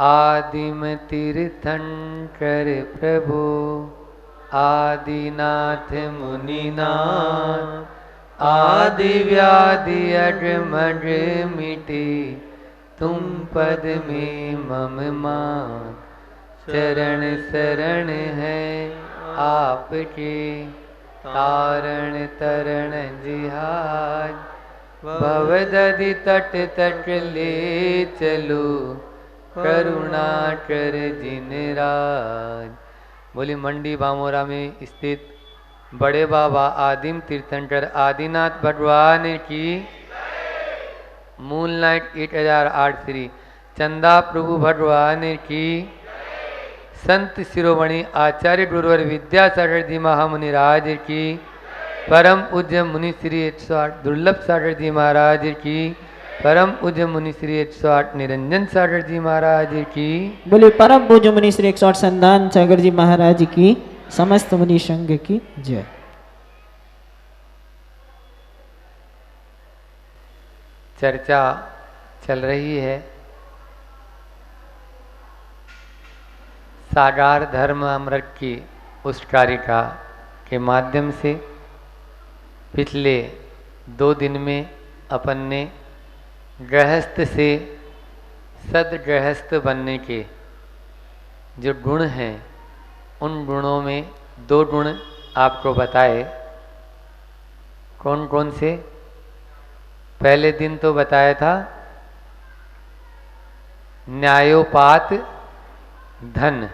आदिम तीर्थंकर प्रभु आदिनाथ मुनिनाथ आदि व्याधि अगमग मिटे तुम पद में मम मान चरण शरण है आपके तारण तरण जिहाज भवदधि तट तट ले चलो करुणा कर जिन राज। बोली मंडी बामोरा में स्थित बड़े बाबा आदिम तीर्थंकर आदिनाथ भगवान की, मूल नाइट 8008 श्री चंदा प्रभु भगवान की, संत शिरोमणि आचार्य गुरुवर विद्यासागर जी महामुनि राज की, परम पूज्य मुनि श्री 108 दुर्लभ सागर जी महाराज की, परम पूज्य मुनि श्री 108 निरंजन सागर जी महाराज की। बोले परम पूज्य मुनि श्री 108 संदान सागर जी महाराज की, समस्त मुनि संघ की जय। चर्चा चल रही है सागार धर्म अमृत की उस कारिका के माध्यम से। पिछले 2 दिन में अपन ने गृहस्थ से सदगृहस्थ बनने के जो गुण हैं, उन गुणों में 2 गुण आपको बताए। कौन कौन से? पहले दिन तो बताया था न्यायोपात धन,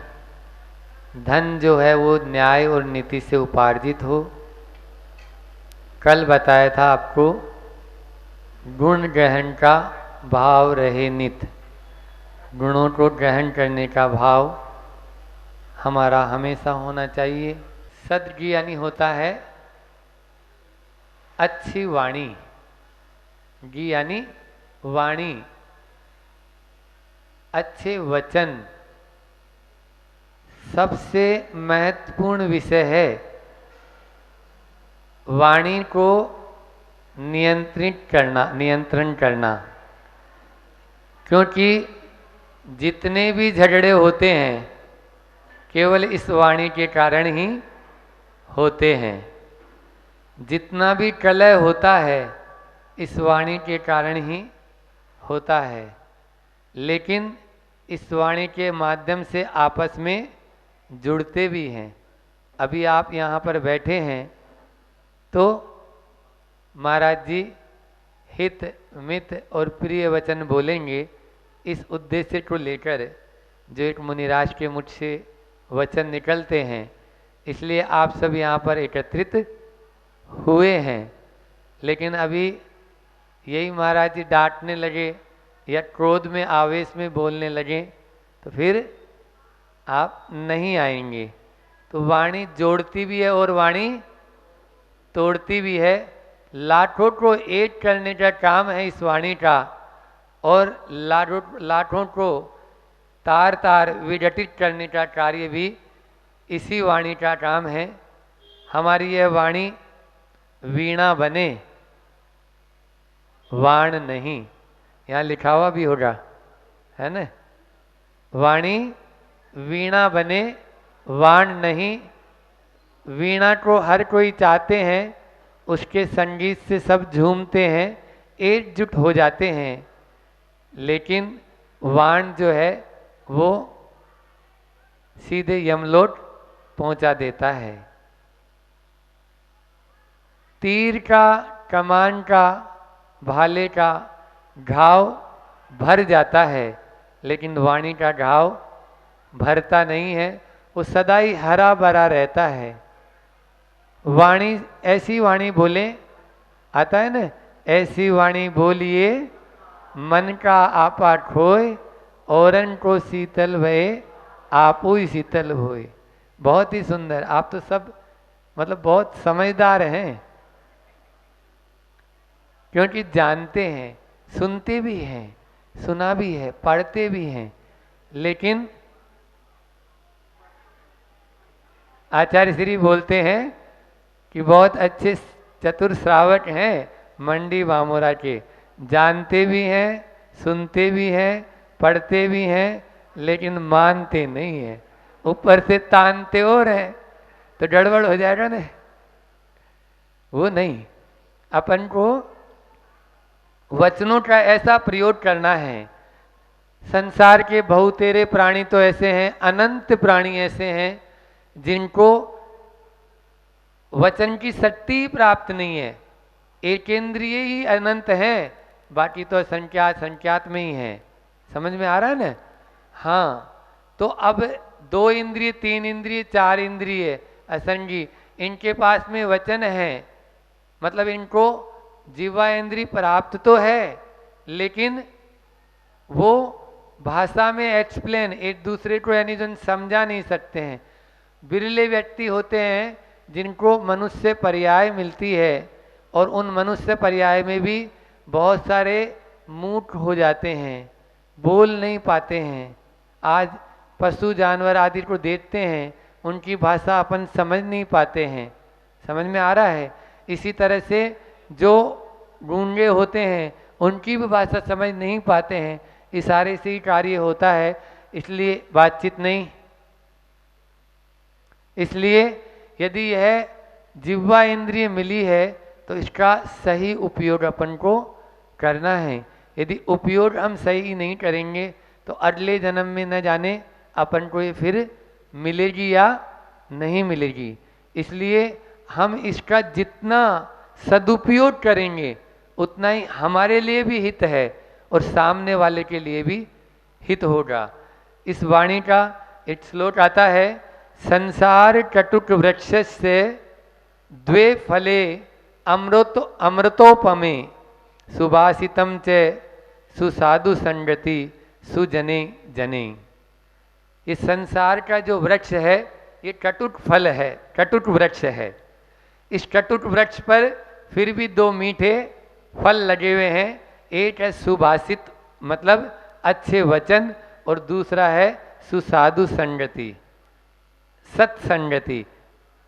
धन जो है वो न्याय और नीति से उपार्जित हो। कल बताया था आपको गुण ग्रहण का भाव रहे नित, गुणों को ग्रहण करने का भाव हमारा हमेशा होना चाहिए। सद्गी यानी होता है अच्छी वाणी, गी यानी वाणी, अच्छे वचन। सबसे महत्वपूर्ण विषय है वाणी को नियंत्रण करना, क्योंकि जितने भी झगड़े होते हैं केवल इस वाणी के कारण ही होते हैं। जितना भी कलह होता है इस वाणी के कारण ही होता है। लेकिन इस वाणी के माध्यम से आपस में जुड़ते भी हैं। अभी आप यहाँ पर बैठे हैं तो महाराज जी हित मित और प्रिय वचन बोलेंगे, इस उद्देश्य को लेकर जो एक मुनिराज के मुख से वचन निकलते हैं, इसलिए आप सब यहाँ पर एकत्रित हुए हैं। लेकिन अभी यही महाराज जी डांटने लगे या क्रोध में आवेश में बोलने लगे तो फिर आप नहीं आएंगे। तो वाणी जोड़ती भी है और वाणी तोड़ती भी है। लाखों को एक करने का काम है इस वाणी का, और लाखों को तार तार विघटित करने का कार्य भी इसी वाणी का काम है। हमारी यह वाणी वीणा बने, वाण नहीं। यहाँ लिखा हुआ भी होगा, है ना? वाणी वीणा बने, वाण नहीं। वीणा को हर कोई चाहते हैं, उसके संगीत से सब झूमते हैं, एकजुट हो जाते हैं। लेकिन वाण जो है वो सीधे यमलोक पहुंचा देता है। तीर का, कमान का, भाले का घाव भर जाता है, लेकिन वाणी का घाव भरता नहीं है, वो सदा ही हरा भरा रहता है। वाणी, ऐसी वाणी बोले, आता है ना, ऐसी वाणी बोलिए मन का आपा खोए, औरन को शीतल भये आपू ही शीतल होए। बहुत ही सुंदर। आप तो सब मतलब बहुत समझदार हैं, क्योंकि जानते हैं, सुनते भी हैं, सुना भी है, पढ़ते भी हैं। लेकिन आचार्य श्री बोलते हैं कि बहुत अच्छे चतुर श्रावक हैं मंडी बामोरा के, जानते भी हैं, सुनते भी हैं, पढ़ते भी हैं, लेकिन मानते नहीं है, ऊपर से तानते और हैं, तो गड़बड़ हो जाएगा ना। वो नहीं, अपन को वचनों का ऐसा प्रयोग करना है। संसार के बहुतेरे प्राणी तो ऐसे हैं, अनंत प्राणी ऐसे हैं जिनको वचन की शक्ति प्राप्त नहीं है। एकेंद्रिय ही अनंत है, बाकी तो संख्यात में ही है। समझ में आ रहा है ना? हाँ, तो अब 2 इंद्रिय, 3 इंद्रिय, 4 इंद्रिय असंगी, इनके पास में वचन है, मतलब इनको जीवा इंद्रिय प्राप्त तो है, लेकिन वो भाषा में एक्सप्लेन एक दूसरे को यानी जो समझा नहीं सकते हैं। बिरले व्यक्ति होते हैं जिनको मनुष्य पर्याय मिलती है, और उन मनुष्य पर्याय में भी बहुत सारे मूक हो जाते हैं, बोल नहीं पाते हैं। आज पशु जानवर आदि को देखते हैं, उनकी भाषा अपन समझ नहीं पाते हैं। समझ में आ रहा है? इसी तरह से जो गूंगे होते हैं उनकी भी भाषा समझ नहीं पाते हैं। इशारे से ही कार्य होता है, इसलिए बातचीत नहीं। इसलिए यदि यह जिह्वा इंद्रिय मिली है तो इसका सही उपयोग अपन को करना है। यदि उपयोग हम सही नहीं करेंगे तो अगले जन्म में न जाने अपन को ये फिर मिलेगी या नहीं मिलेगी। इसलिए हम इसका जितना सदुपयोग करेंगे उतना ही हमारे लिए भी हित है और सामने वाले के लिए भी हित होगा। इस वाणी का एक श्लोक आता है, संसार कटुक वृक्ष से द्वे फले अमृतोपमे सुभाषितम च सुसाधु संगति सुजने जने। ये संसार का जो वृक्ष है ये कटुक फल है, कटुक वृक्ष है। इस कटुक वृक्ष पर फिर भी 2 मीठे फल लगे हुए हैं। एक है सुभाषित मतलब अच्छे वचन, और दूसरा है सुसाधु संगति, सत्संगति।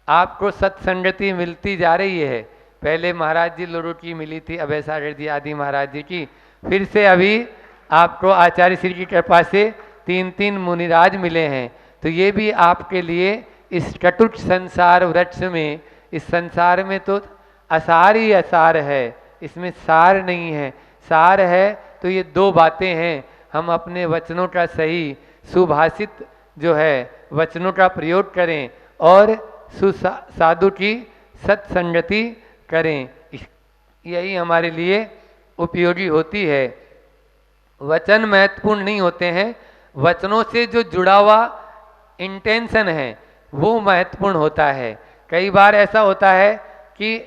आपको सत्संगति मिलती जा रही है। पहले महाराज जी लोगों की मिली थी, अभय सागर जी आदि महाराज जी की, फिर से अभी आपको आचार्य श्री की कृपा से 3 मुनिराज मिले हैं। तो ये भी आपके लिए इस कटुक संसार वृक्ष में, इस संसार में तो असार ही असार है, इसमें सार नहीं है। सार है तो ये 2 बातें हैं, हम अपने वचनों का सही सुभाषित जो है वचनों का प्रयोग करें और साधु की सत्संगति करें, यही हमारे लिए उपयोगी होती है। वचन महत्वपूर्ण नहीं होते हैं, वचनों से जो जुड़ा हुआ इंटेंशन है वो महत्वपूर्ण होता है। कई बार ऐसा होता है कि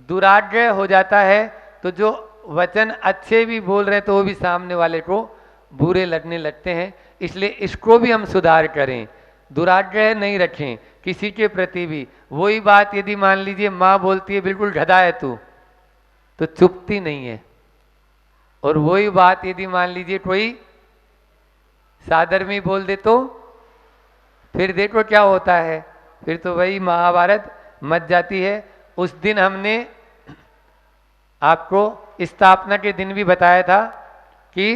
दुराग्रह हो जाता है, तो जो वचन अच्छे भी बोल रहे हैं तो वो भी सामने वाले को बुरे लगने लगते हैं। इसलिए इसको भी हम सुधार करें, दुराग्रह नहीं रखें किसी के प्रति भी। वही बात यदि मान लीजिए माँ बोलती है बिल्कुल गधा है तू, तो चुपती नहीं है। और वही बात यदि मान लीजिए कोई सादर में बोल दे तो फिर देखो क्या होता है, फिर तो वही महाभारत मच जाती है। उस दिन हमने आपको स्थापना के दिन भी बताया था कि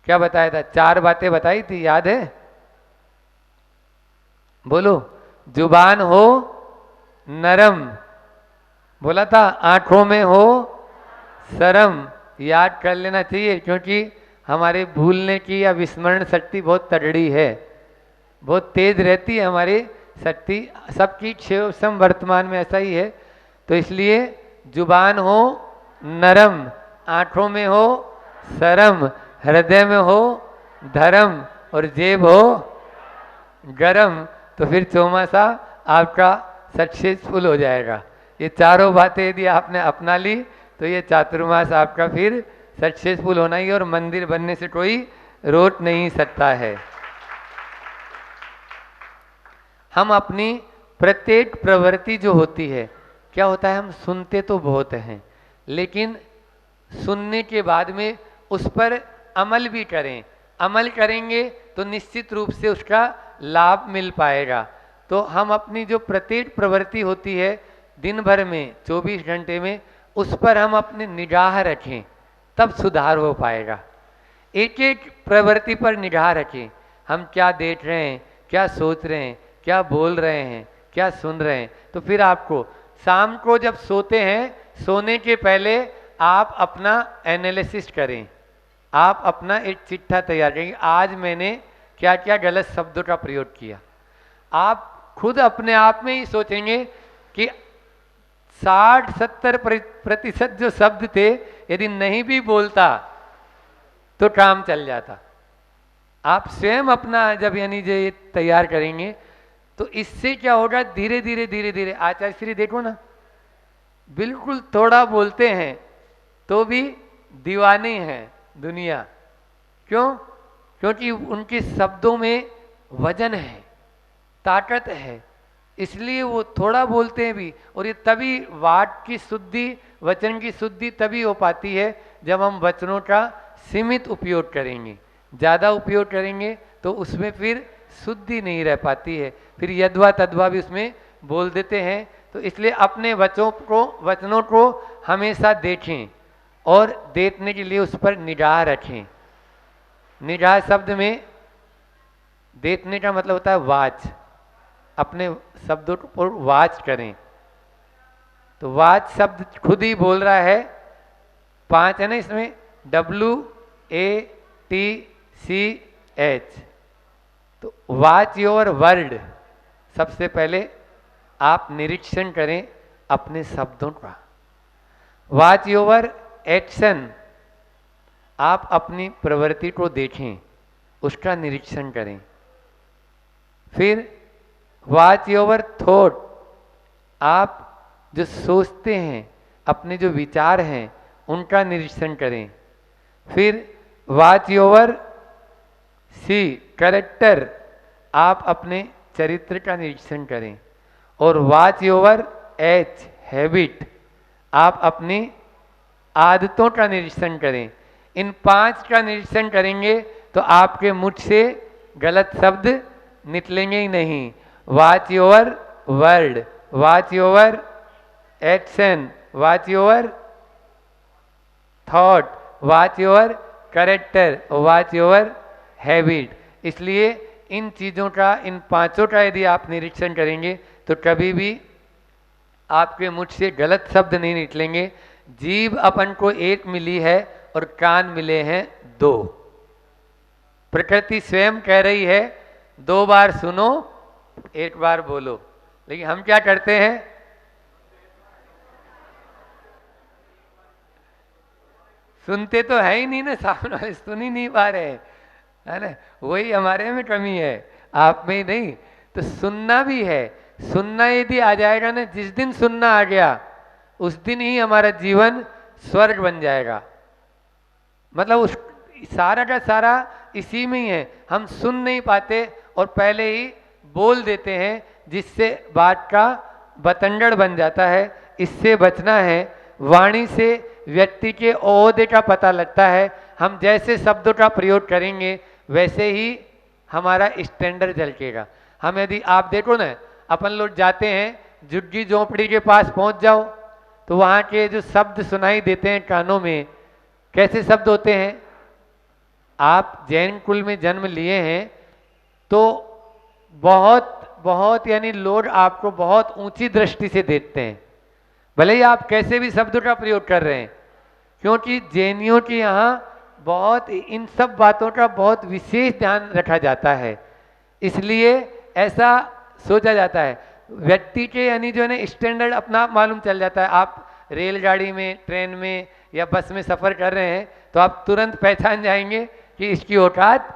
क्या बताया था, 4 बातें बताई थी, याद है? बोलो। जुबान हो नरम, बोला था, आंखों में हो शर्म। याद कर लेना चाहिए, क्योंकि हमारे भूलने की या विस्मरण शक्ति बहुत तगड़ी है, बहुत तेज रहती है हमारी शक्ति। सबकी क्षेम वर्तमान में ऐसा ही है। तो इसलिए जुबान हो नरम, आंखों में हो शर्म, हृदय में हो धर्म, और जेब हो गरम, तो फिर चौमासा आपका सक्सेसफुल हो जाएगा। ये 4 बातें यदि आपने अपना ली तो ये चातुर्मास आपका फिर सक्सेसफुल होना ही, और मंदिर बनने से कोई रोक नहीं सकता है। हम अपनी प्रत्येक प्रवृत्ति जो होती है, क्या होता है, हम सुनते तो बहुत हैं, लेकिन सुनने के बाद में उस पर अमल भी करें। अमल करेंगे तो निश्चित रूप से उसका लाभ मिल पाएगा। तो हम अपनी जो प्रत्येक प्रवृत्ति होती है दिन भर में 24 घंटे में, उस पर हम अपनी निगाह रखें, तब सुधार हो पाएगा। एक एक प्रवृत्ति पर निगाह रखें। हम क्या देख रहे हैं, क्या सोच रहे हैं, क्या बोल रहे हैं, क्या सुन रहे हैं। तो फिर आपको शाम को जब सोते हैं, सोने के पहले आप अपना एनालिसिस करें, आप अपना एक चिट्ठा तैयार करें, आज मैंने क्या क्या गलत शब्दों का प्रयोग किया। आप खुद अपने आप में ही सोचेंगे कि 60-70% जो शब्द थे, यदि नहीं भी बोलता तो काम चल जाता। आप स्वयं अपना जब यानी जो ये तैयार करेंगे, तो इससे क्या होगा, धीरे धीरे धीरे धीरे। आचार्य श्री देखो ना, बिल्कुल थोड़ा बोलते हैं तो भी दीवाने हैं दुनिया। क्यों? क्योंकि उनके शब्दों में वजन है, ताकत है, इसलिए वो थोड़ा बोलते हैं भी। और ये तभी वाक की शुद्धि, वचन की शुद्धि तभी हो पाती है जब हम वचनों का सीमित उपयोग करेंगे। ज़्यादा उपयोग करेंगे तो उसमें फिर शुद्धि नहीं रह पाती है, फिर यद्वा तद्वा भी उसमें बोल देते हैं। तो इसलिए अपने वचनों को हमेशा देखें और देखने के लिए उस पर निगाह रखें। निगाह शब्द में देखने का मतलब होता है वाच, अपने शब्दों पर वाच करें। तो वाच शब्द खुद ही बोल रहा है, 5 है ना इसमें, WATCH। तो वाच योर वर्ड, सबसे पहले आप निरीक्षण करें अपने शब्दों का। वॉच योर एक्शन, आप अपनी प्रवृत्ति को देखें, उसका निरीक्षण करें। फिर वॉच योर थॉट, आप जो सोचते हैं, अपने जो विचार हैं, उनका निरीक्षण करें। फिर वॉच योर कैरेक्टर, आप अपने चरित्र का निरीक्षण करें। और वॉच योर हैबिट, आप अपनी आदतों का निरीक्षण करें। इन 5 का निरीक्षण करेंगे तो आपके मुख से गलत शब्द निकलेंगे ही नहीं। Watch your word, watch your action, watch your thought, watch your character, watch your habit. इसलिए इन चीज़ों का, इन 5 का यदि आप निरीक्षण करेंगे तो कभी भी आपके मुख से गलत शब्द नहीं निकलेंगे। जीभ अपन को 1 मिली है और कान मिले हैं 2। प्रकृति स्वयं कह रही है 2 बार सुनो, 1 बार बोलो, लेकिन हम क्या करते हैं, सुनते तो है ही नहीं ना, सामने वाले सुन ही नहीं पा रहे, है ना। वही हमारे में कमी है, आप में ही नहीं। तो सुनना भी है, सुनना यदि आ जाएगा ना, जिस दिन सुनना आ गया उस दिन ही हमारा जीवन स्वर्ग बन जाएगा। मतलब उस सारा का सारा इसी में ही है। हम सुन नहीं पाते और पहले ही बोल देते हैं, जिससे बात का बतंगड़ बन जाता है। इससे बचना है। वाणी से व्यक्ति के ओहदे का पता लगता है। हम जैसे शब्दों का प्रयोग करेंगे वैसे ही हमारा स्टैंडर्ड झलकेगा। हम यदि आप देखो ना, अपन लोग जाते हैं झुग्गी झोंपड़ी के पास पहुंच जाओ तो वहाँ के जो शब्द सुनाई देते हैं कानों में, कैसे शब्द होते हैं। आप जैन कुल में जन्म लिए हैं तो बहुत बहुत यानी लोग आपको बहुत ऊंची दृष्टि से देखते हैं, भले ही आप कैसे भी शब्दों का प्रयोग कर रहे हैं, क्योंकि जैनियों के यहाँ बहुत इन सब बातों का बहुत विशेष ध्यान रखा जाता है। इसलिए ऐसा सोचा जाता है व्यक्ति के यानी जो है ना स्टैंडर्ड अपना मालूम चल जाता है। आप रेलगाड़ी में, ट्रेन में या बस में सफ़र कर रहे हैं तो आप तुरंत पहचान जाएंगे कि इसकी औकात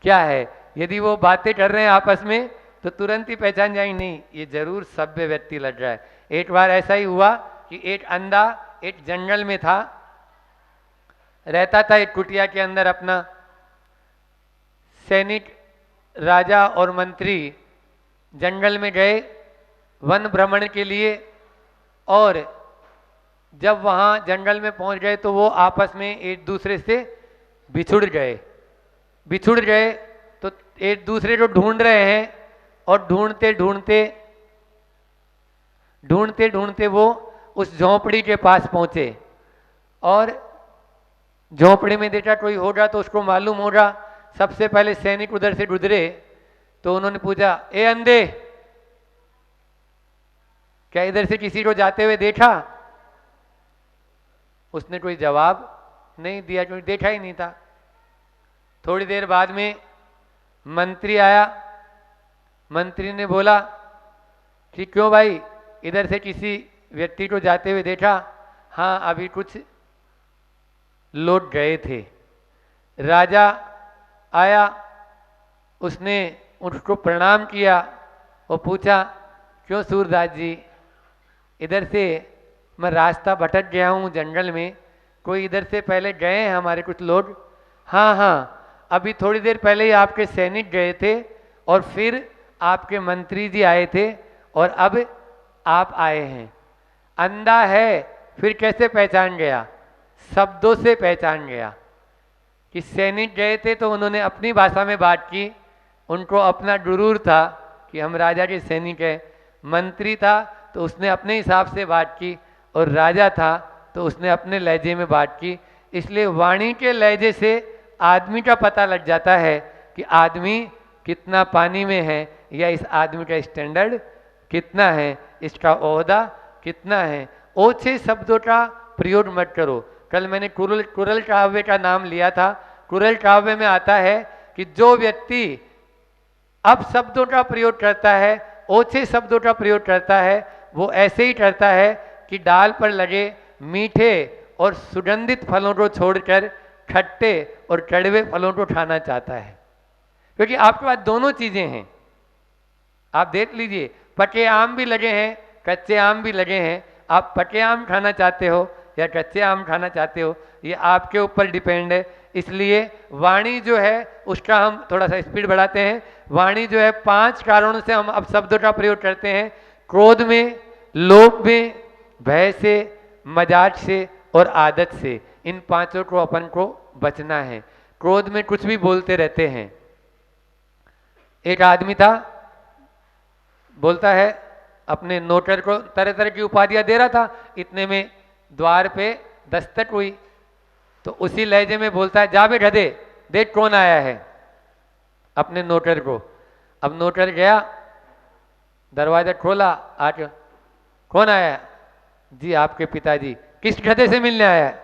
क्या है। यदि वो बातें कर रहे हैं आपस में तो तुरंत ही पहचान जाएंगे, नहीं ये जरूर सभ्य व्यक्ति लग रहा है। एक बार ऐसा ही हुआ कि एक अंधा एक जंगल में था, रहता था एक कुटिया के अंदर। अपना सैनिक, राजा और मंत्री जंगल में गए वन भ्रमण के लिए, और जब वहाँ जंगल में पहुँच गए तो वो आपस में एक दूसरे से बिछुड़ गए तो एक दूसरे को ढूंढ रहे हैं, और ढूंढते ढूंढते वो उस झोंपड़ी के पास पहुँचे। और झोंपड़ी में देखा कोई होगा तो उसको मालूम होगा। सबसे पहले सैनिक उधर से गुजरे तो उन्होंने पूछा, ए अंधे, क्या इधर से किसी को जाते हुए देखा? उसने कोई जवाब नहीं दिया क्योंकि देखा ही नहीं था। थोड़ी देर बाद में मंत्री आया। मंत्री ने बोला कि क्यों भाई, इधर से किसी व्यक्ति को जाते हुए देखा? हाँ, अभी कुछ लोग गए थे। राजा आया, उसने उसको प्रणाम किया और पूछा, क्यों सूरदास जी, इधर से मैं रास्ता भटक गया हूँ जंगल में, कोई इधर से पहले गए हैं हमारे कुछ लोग? हाँ हाँ, अभी थोड़ी देर पहले ही आपके सैनिक गए थे और फिर आपके मंत्री जी आए थे और अब आप आए हैं। अंधा है फिर कैसे पहचान गया? शब्दों से पहचान गया कि सैनिक गए थे तो उन्होंने अपनी भाषा में बात की, उनको अपना गुरूर था कि हम राजा के सैनिक हैं। मंत्री था तो उसने अपने हिसाब से बात की और राजा था तो उसने अपने लहजे में बात की। इसलिए वाणी के लहजे से आदमी का पता लग जाता है कि आदमी कितना पानी में है या इस आदमी का स्टैंडर्ड कितना है, इसका ओहदा कितना है। ओछे शब्दों का प्रयोग मत करो। कल मैंने कुरल काव्य का नाम लिया था। कुरल काव्य में आता है कि जो व्यक्ति अब शब्दों का प्रयोग करता है, ओछे शब्दों का प्रयोग करता है, वो ऐसे ही करता है कि डाल पर लगे मीठे और सुगंधित फलों को छोड़कर खट्टे और कड़वे फलों को खाना चाहता है। क्योंकि आपके पास दोनों चीजें हैं। आप देख लीजिए, पके आम भी लगे हैं, कच्चे आम भी लगे हैं। आप पके आम खाना चाहते हो या कच्चे आम खाना चाहते हो, ये आपके ऊपर डिपेंड है। इसलिए वाणी जो है उसका हम थोड़ा सा स्पीड बढ़ाते हैं। वाणी जो है 5 कारणों से हम अब शब्दों का प्रयोग करते हैं। क्रोध में, लोभ में, भय से, मजाक से और आदत से। इन 5 को अपन को बचना है। क्रोध में कुछ भी बोलते रहते हैं। एक आदमी था, बोलता है अपने नौकर को तरह तरह की उपाधियां दे रहा था। इतने में द्वार पे दस्तक हुई तो उसी लहजे में बोलता है, जा बे गधे, देख कौन आया है, अपने नौकर को। अब नौकर गया, दरवाजा खोला, आज कौन आया? जी आपके पिताजी। किस गधे से मिलने आया है?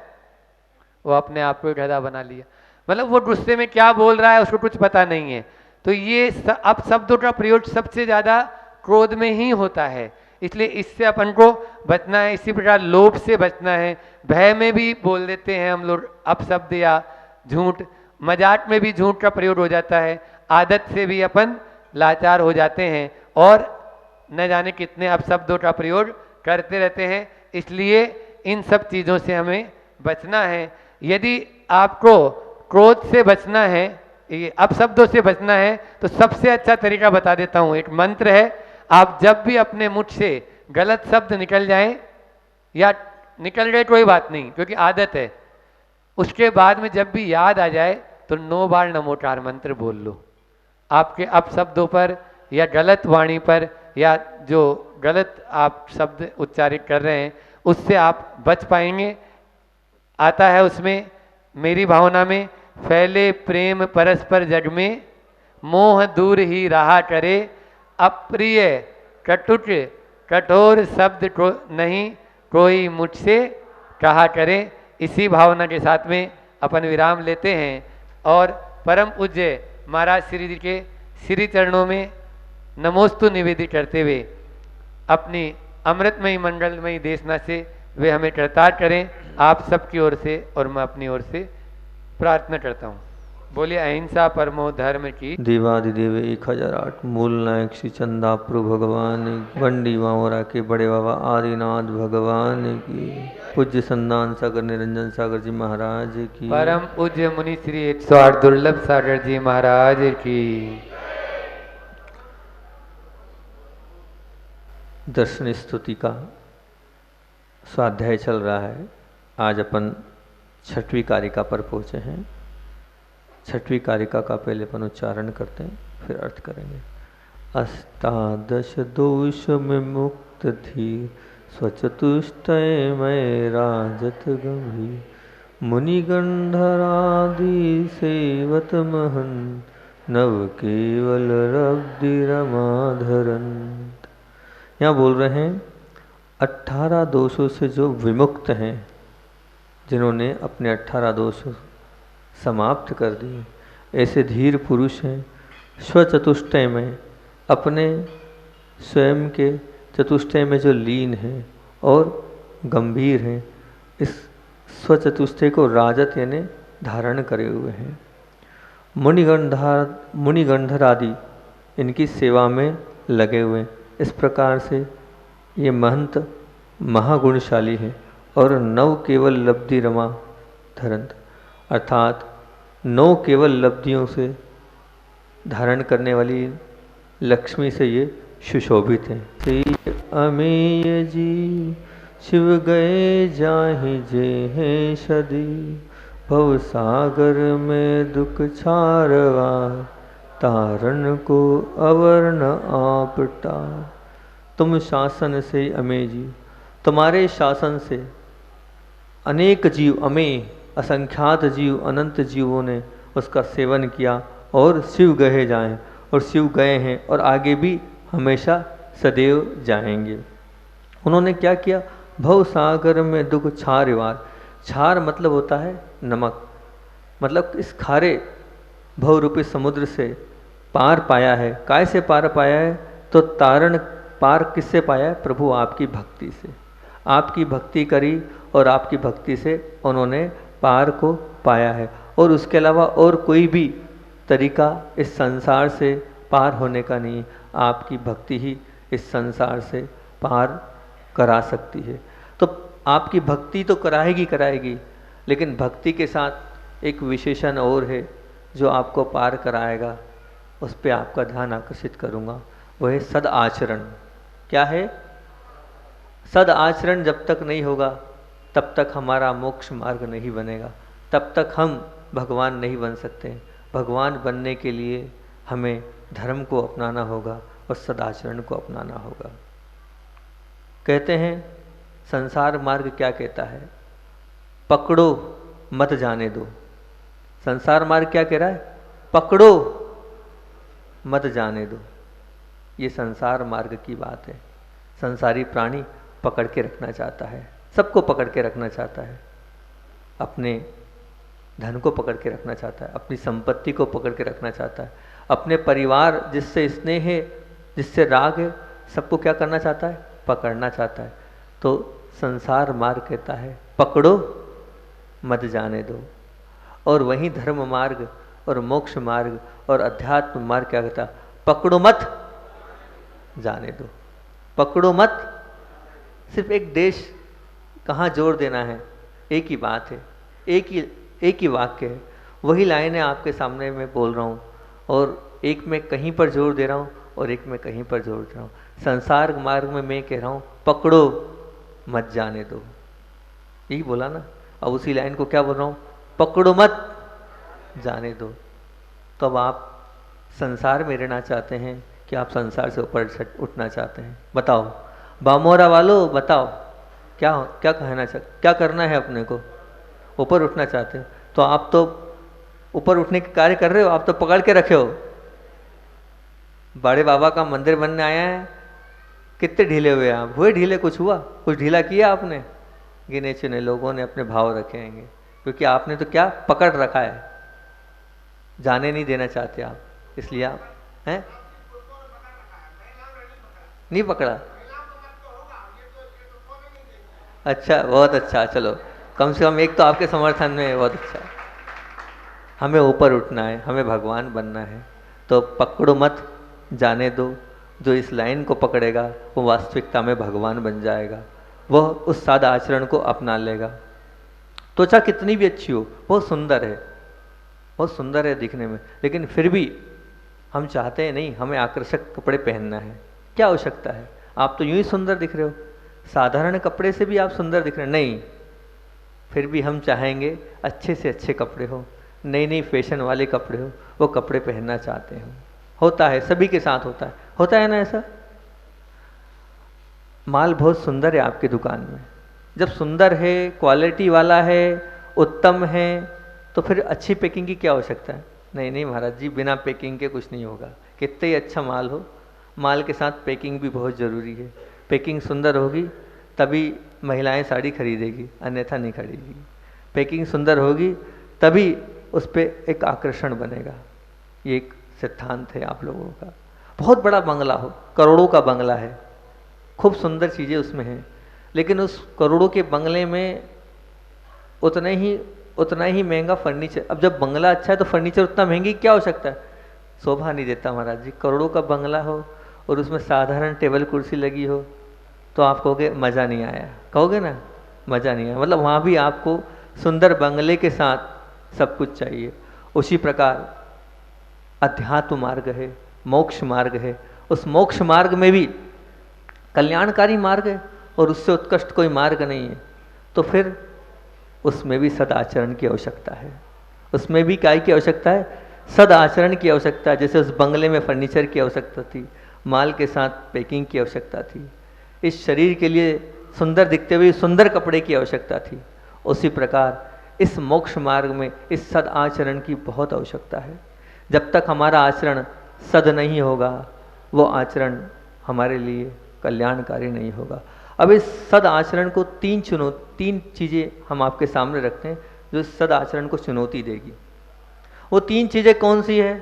वो अपने आप को गधा बना लिया। मतलब वो गुस्से में क्या बोल रहा है उसको कुछ पता नहीं है। तो ये अब शब्दों का प्रयोग सबसे ज्यादा क्रोध में ही होता है। इसलिए इससे अपन को बचना है। इसी प्रकार लोभ से बचना है। भय में भी बोल देते हैं हम लोग अपशब्द या झूठ। मजाक में भी झूठ का प्रयोग हो जाता है। आदत से भी अपन लाचार हो जाते हैं और न जाने कितने अपशब्दों का प्रयोग करते रहते हैं। इसलिए इन सब चीज़ों से हमें बचना है। यदि आपको क्रोध से बचना है, ये अपशब्दों से बचना है, तो सबसे अच्छा तरीका बता देता हूँ। एक मंत्र है, आप जब भी अपने मुख से गलत शब्द निकल जाएं या निकल गए कोई बात नहीं क्योंकि आदत है, उसके बाद में जब भी याद आ जाए तो 9 बार नमोकार मंत्र बोल लो। आपके अपशब्दों पर या गलत वाणी पर या जो गलत आप शब्द उच्चारित कर रहे हैं उससे आप बच पाएंगे। आता है उसमें, मेरी भावना में, फैले प्रेम परस्पर जग में, मोह दूर ही रहा करे, अप्रिय कटुक कठोर शब्द को नहीं कोई मुझसे कहा करे। इसी भावना के साथ में अपन विराम लेते हैं और परम पूज्य महाराज श्री जी के श्री चरणों में नमोस्तु निवेदित करते हुए अपनी अमृतमयी मंगलमयी देशना से वे हमें कृतार्थ करें। आप सबकी ओर से और मैं अपनी ओर से प्रार्थना करता हूँ। बोलिए अहिंसा परमो धर्म की। देवादिदेव 1008 मूल नायक श्री चंदाप्रु भगवान की, बंडी मामोरा के बड़े बाबा आदिनाथ भगवान की, पूज्य संदान सागर निरंजन सागर जी महाराज की, परम पूज्य मुनि श्री 108 दुर्लभ सागर जी महाराज की। दर्शन स्तुति का स्वाध्याय चल रहा है। आज अपन 6वीं कारिका पर पहुँचे हैं। 6वीं कारिका का पहले अपन उच्चारण करते हैं फिर अर्थ करेंगे। अष्टादश दोष में मुक्त थी, स्वचतुष्टय में राजत गंभीर, मुनिगंधरादि सेवत महन, नव केवल रब्दि रमाधरन। यहाँ बोल रहे हैं 18 दोषों से जो विमुक्त हैं, जिन्होंने अपने 18 दोष समाप्त कर दिए, ऐसे धीर पुरुष हैं। स्वचतुष्टय में, अपने स्वयं के चतुष्टय में जो लीन हैं और गंभीर हैं, इस स्वचतुष्टय को राजत यानी धारण करे हुए हैं। मुनिगंधर आदि इनकी सेवा में लगे हुए। इस प्रकार से ये महंत महागुणशाली है और नव केवल लब्धि रमा धरंत, अर्थात 9 केवल लब्धियों से धारण करने वाली लक्ष्मी से ये सुशोभित हैं। श्री अमेय जी शिव गए जाहि जे हैं सदी, भव सागर में दुख छारवा, तारण को अवर न आपटा। तुम शासन से अमेय जी, तुम्हारे शासन से अनेक जीव, अमेय असंख्यात जीव, अनंत जीवों ने उसका सेवन किया और शिव गए जाएं, और शिव गए हैं और आगे भी हमेशा सदैव जाएंगे। उन्होंने क्या किया? भव सागर में दुख छारवार। छार मतलब होता है नमक, मतलब इस खारे भव रूपी समुद्र से पार पाया है। काय से पार पाया है? तो तारण पार किससे पाया है? प्रभु आपकी भक्ति से। आपकी भक्ति करी और आपकी भक्ति से उन्होंने पार को पाया है, और उसके अलावा और कोई भी तरीका इस संसार से पार होने का नहीं। आपकी भक्ति ही इस संसार से पार करा सकती है। तो आपकी भक्ति तो कराएगी, लेकिन भक्ति के साथ एक विशेषण और है जो आपको पार कराएगा। उस पर आपका ध्यान आकर्षित करूँगा, वह है सद आचरण। क्या है? सद आचरण जब तक नहीं होगा तब तक हमारा मोक्ष मार्ग नहीं बनेगा, तब तक हम भगवान नहीं बन सकते। भगवान बनने के लिए हमें धर्म को अपनाना होगा और सदाचरण को अपनाना होगा। कहते हैं संसार मार्ग क्या कहता है? पकड़ो मत जाने दो। संसार मार्ग क्या कह रहा है? पकड़ो मत जाने दो। ये संसार मार्ग की बात है। संसारी प्राणी पकड़ के रखना चाहता है, सबको पकड़ के रखना चाहता है। अपने धन को पकड़ के रखना चाहता है, अपनी संपत्ति को पकड़ के रखना चाहता है, अपने परिवार जिससे स्नेह है, जिससे राग है, सबको क्या करना चाहता है? पकड़ना चाहता है। तो संसार मार्ग कहता है पकड़ो मत जाने दो। और वहीं धर्म मार्ग और मोक्ष मार्ग और अध्यात्म मार्ग क्या कहता है? पकड़ो मत जाने दो। पकड़ो मत, सिर्फ एक देश कहाँ जोर देना है? एक ही बात है, एक ही वाक्य है। वही लाइनें आपके सामने मैं बोल रहा हूँ, और एक में कहीं पर जोर दे रहा हूँ और एक में कहीं पर जोर दे रहा हूँ। संसार मार्ग में मैं कह रहा हूँ पकड़ो मत जाने दो, यही बोला ना। अब उसी लाइन को क्या बोल रहा हूँ? पकड़ो मत जाने दो। तो अब आप संसार में रहना चाहते हैं कि आप संसार से ऊपर उठना चाहते हैं? बताओ बामोरा वालों, बताओ क्या क्या कहना क्या करना है? अपने को ऊपर उठना चाहते हैं तो आप तो ऊपर उठने के कार्य कर रहे हो, आप तो पकड़ के रखे हो। बड़े बाबा का मंदिर बनने आया है, कितने ढीले हुए आप? हुए ढीले? कुछ हुआ? कुछ ढीला किया आपने? गिने चुने लोगों ने अपने भाव रखे हैं, क्योंकि आपने तो क्या पकड़ रखा है, जाने नहीं देना चाहते आप, इसलिए आप हैं नहीं पकड़ा। अच्छा, बहुत अच्छा, चलो कम से कम एक तो आपके समर्थन में है, बहुत अच्छा। हमें ऊपर उठना है, हमें भगवान बनना है, तो पकड़ो मत जाने दो। जो इस लाइन को पकड़ेगा वो वास्तविकता में भगवान बन जाएगा, वह उस सादा आचरण को अपना लेगा। त्वचा कितनी भी अच्छी हो, बहुत सुंदर है, बहुत सुंदर है दिखने में, लेकिन फिर भी हम चाहते हैं नहीं, हमें आकर्षक कपड़े पहनना है। क्या आवश्यकता है? आप तो यूं ही सुंदर दिख रहे हो, साधारण कपड़े से भी आप सुंदर दिख रहे हैं। नहीं, फिर भी हम चाहेंगे अच्छे से अच्छे कपड़े हो, नई नई फैशन वाले कपड़े हो, वो कपड़े पहनना चाहते हैं। होता है, सभी के साथ होता है ना ऐसा। माल बहुत सुंदर है आपकी दुकान में, जब सुंदर है, क्वालिटी वाला है, उत्तम हैं तो फिर अच्छी पैकिंग की क्या आवश्यकता है? नहीं नहीं महाराज जी, बिना पैकिंग के कुछ नहीं होगा। कितने ही अच्छा माल हो, माल के साथ पैकिंग भी बहुत ज़रूरी है। पैकिंग सुंदर होगी तभी महिलाएं साड़ी खरीदेगी, अन्यथा नहीं खरीदेगी। पैकिंग सुंदर होगी तभी उस पर एक आकर्षण बनेगा। ये एक सिद्धांत है आप लोगों का। बहुत बड़ा बंगला हो, करोड़ों का बंगला है, खूब सुंदर चीज़ें उसमें हैं, लेकिन उस करोड़ों के बंगले में उतना ही महंगा फर्नीचर। अब जब बंगला अच्छा है तो फर्नीचर उतना महंगी क्या हो सकता है? शोभा नहीं देता महाराज जी। करोड़ों का बंगला हो और उसमें साधारण टेबल कुर्सी लगी हो तो आप कहोगे मज़ा नहीं आया, कहोगे ना मज़ा नहीं आया। मतलब वहाँ भी आपको सुंदर बंगले के साथ सब कुछ चाहिए। उसी प्रकार अध्यात्म मार्ग है, मोक्ष मार्ग है। उस मोक्ष मार्ग में भी कल्याणकारी मार्ग है और उससे उत्कृष्ट कोई मार्ग नहीं है। तो फिर उसमें भी सदाचरण की आवश्यकता है। उसमें भी काय की आवश्यकता है? सदाचरण की आवश्यकता है। जैसे उस बंगले में फर्नीचर की आवश्यकता थी, माल के साथ पैकिंग की आवश्यकता थी, इस शरीर के लिए सुंदर दिखते हुए सुंदर कपड़े की आवश्यकता थी, उसी प्रकार इस मोक्ष मार्ग में इस सदाचरण की बहुत आवश्यकता है। जब तक हमारा आचरण सद नहीं होगा वो आचरण हमारे लिए कल्याणकारी नहीं होगा। अब इस सद आचरण को तीन चीज़ें हम आपके सामने रखते हैं जो सद आचरण को चुनौती देगी। वो तीन चीज़ें कौन सी है?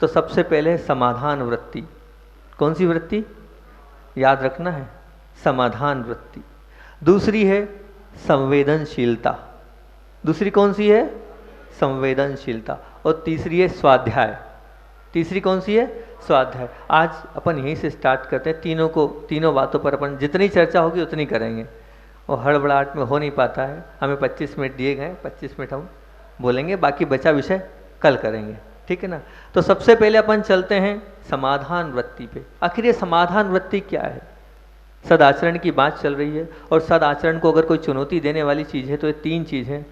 तो सबसे पहले समाधान वृत्ति। कौन सी वृत्ति? याद रखना है, समाधान वृत्ति। दूसरी है संवेदनशीलता। दूसरी कौन सी है? संवेदनशीलता। और तीसरी है स्वाध्याय। तीसरी कौन सी है? स्वाध्याय। आज अपन यहीं से स्टार्ट करते हैं। तीनों बातों पर अपन जितनी चर्चा होगी उतनी करेंगे। और हड़बड़ाहट में हो नहीं पाता है। हमें 25 मिनट दिए गए, 25 मिनट हम बोलेंगे, बाकी बचा विषय कल करेंगे, ठीक है ना। तो सबसे पहले अपन चलते हैं समाधान वृत्ति पे। आखिर ये समाधान वृत्ति क्या है? सदाचरण की बात चल रही है और सदाचरण को अगर कोई चुनौती देने वाली चीज़ है तो ये तीन चीज़ है,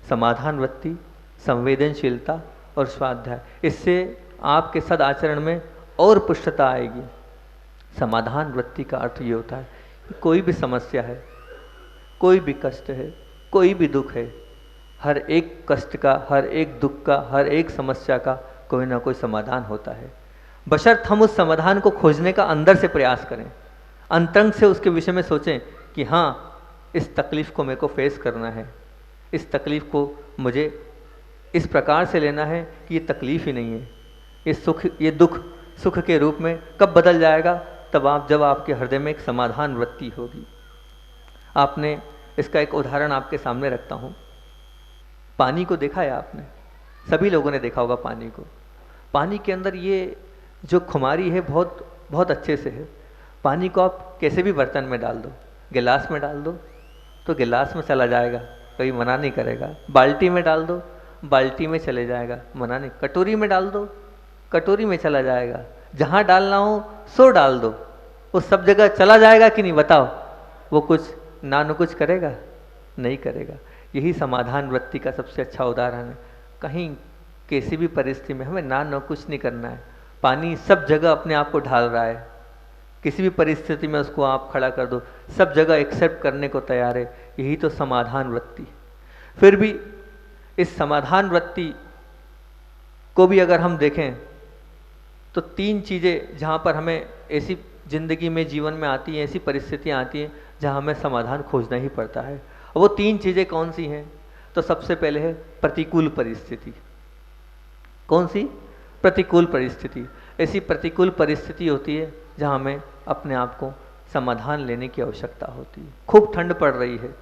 समाधान वृत्ति, संवेदनशीलता और स्वाध्याय। इससे आपके सदाचरण में और पुष्टता आएगी। समाधान वृत्ति का अर्थ ये होता है कि कोई भी समस्या है, कोई भी कष्ट है, कोई भी दुख है, हर एक कष्ट का, हर एक दुख का, हर एक समस्या का कोई ना कोई समाधान होता है। बशर्त हम उस समाधान को खोजने का अंदर से प्रयास करें, अंतरंग से उसके विषय में सोचें कि हाँ, इस तकलीफ़ को मेरे को फेस करना है, इस तकलीफ़ को मुझे इस प्रकार से लेना है कि ये तकलीफ़ ही नहीं है, ये दुख सुख के रूप में कब बदल जाएगा? जब आपके हृदय में एक समाधान वृत्ति होगी। आपने इसका एक उदाहरण आपके सामने रखता हूँ। पानी को देखा है आपने? सभी लोगों ने देखा होगा पानी को। पानी के अंदर ये जो खुमारी है बहुत बहुत अच्छे से है। पानी को आप कैसे भी बर्तन में डाल दो, गिलास में डाल दो तो गिलास में चला जाएगा, कोई मना नहीं करेगा। बाल्टी में डाल दो, बाल्टी में चले जाएगा, मना नहीं। कटोरी में डाल दो, कटोरी में चला जाएगा। जहाँ डालना हो सो डाल दो, वो सब जगह चला जाएगा कि नहीं? बताओ, वो कुछ ना न कुछ करेगा? नहीं करेगा। यही समाधान वृत्ति का सबसे अच्छा उदाहरण है। कहीं किसी भी परिस्थिति में हमें ना न कुछ नहीं करना है। पानी सब जगह अपने आप को ढाल रहा है, किसी भी परिस्थिति में उसको आप खड़ा कर दो, सब जगह एक्सेप्ट करने को तैयार है। यही तो समाधान वृत्ति। फिर भी इस समाधान वृत्ति को भी अगर हम देखें तो तीन चीज़ें जहाँ पर हमें ऐसी जिंदगी में, जीवन में आती हैं, ऐसी परिस्थितियाँ आती हैं जहाँ हमें समाधान खोजना ही पड़ता है। और वो तीन चीज़ें कौन सी हैं? तो सबसे पहले है प्रतिकूल परिस्थिति। कौन सी? प्रतिकूल परिस्थिति। ऐसी प्रतिकूल परिस्थिति होती है जहाँ हमें अपने आप को समाधान लेने की आवश्यकता होती है। खूब ठंड पड़ रही है,